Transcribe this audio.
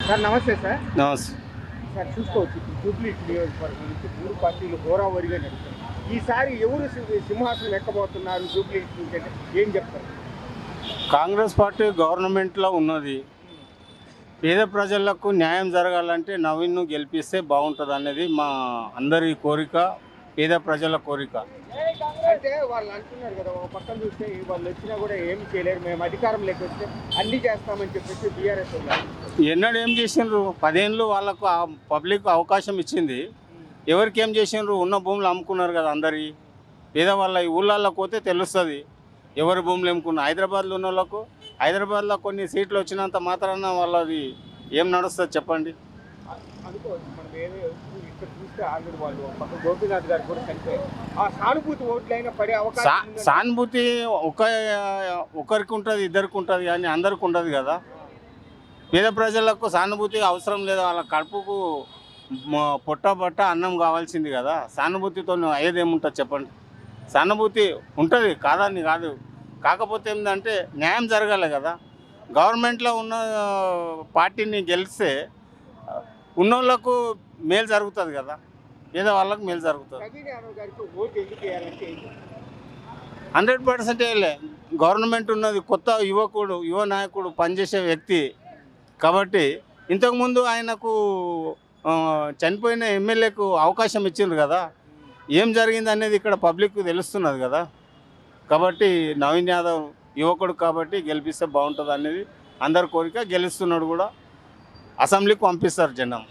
Sir నమస్తే sir. నమస్తే. Sir చూసుకోవచ్చు ఇప్పుడు జూబ్లీ నియోజకవర్గం నుంచి 3 పార్టీలు హోరాహోరీగా నడుస్తాయి. ఈసారి ఎవరు సింహాసనం ఎక్కబోతున్నారు జూబ్లీ నుంచి అంటే ఏం చెప్తారు? కాంగ్రెస్ పార్టీ గవర్నమెంట్లో ఉన్నది. పేద ప్రజలకు న్యాయం జరగాలంటే నవీన్ను గెలిపిస్తే బాగుంటుంది అనేది మా అందరి కోరిక, పేద ప్రజల కోరిక. అంటే వాళ్ళు అంటున్నారు కదా, ఒక పక్కన చూస్తే వాళ్ళు వచ్చినా కూడా ఏమి చేయలేరు, మేము అధికారంలోకి వస్తే అన్నీ చేస్తామని చెప్పేసి బీఆర్ఎస్ ఎన్నడూ ఏం చేసిండ్రు? 10 ఏళ్ళు వాళ్ళకు పబ్లిక్ అవకాశం ఇచ్చింది. ఎవరికి ఏం చేసిండ్రు? ఉన్న భూములు అమ్ముకున్నారు కదా అందరి. పేదవాళ్ళ ఈ ఊళ్ళల్లో పోతే తెలుస్తుంది ఎవరి భూములు అమ్ముకున్నారు. హైదరాబాద్లో ఉన్న వాళ్ళకు హైదరాబాద్లో కొన్ని సీట్లు వచ్చినంత మాత్రాన వాళ్ళది ఏం నడుస్తుంది చెప్పండి? అనుకోవచ్చు. మనం ఏదో ఇక్కడ చూస్తే ఆల్రెడీ వాళ్ళు పక్క గోపీనాథ్ గారు కూడా చనిపోయారు. ఆ సానుభూతి ఓట్లైనా పడే అవకాశం సానుభూతి ఒకరికి ఉంటుంది, ఇద్దరికి ఉంటుంది, కానీ అందరికి ఉండదు కదా. పేద ప్రజలకు సానుభూతి అవసరం లేదు. వాళ్ళ కడుపుకు పొట్ట అన్నం కావాల్సింది కదా. సానుభూతితో అయ్యేది ఏముంటుంది చెప్పండి? సానుభూతి ఉంటుంది కాదని కాదు, కాకపోతే ఏంటంటే న్యాయం జరగాలి కదా. గవర్నమెంట్లో ఉన్న పార్టీని గెలిస్తే ఉన్నోళ్ళకు మేలు జరుగుతుంది కదా, పేద వాళ్ళకు మేలు జరుగుతుంది. 100% వేయలే. గవర్నమెంట్ ఉన్నది, కొత్త యువ నాయకుడు పనిచేసే వ్యక్తి కాబట్టి. ఇంతకుముందు ఆయనకు చనిపోయిన ఎమ్మెల్యేకు అవకాశం ఇచ్చిండ్రు కదా, ఏం జరిగింది అనేది ఇక్కడ పబ్లిక్కు తెలుస్తున్నది కదా. కాబట్టి నవీన్ యాదవ్ యువకుడు కాబట్టి గెలిపిస్తే బాగుంటుంది అనేది అందరి కోరిక. గెలుస్తున్నాడు కూడా, అసెంబ్లీకి పంపిస్తారు జనం.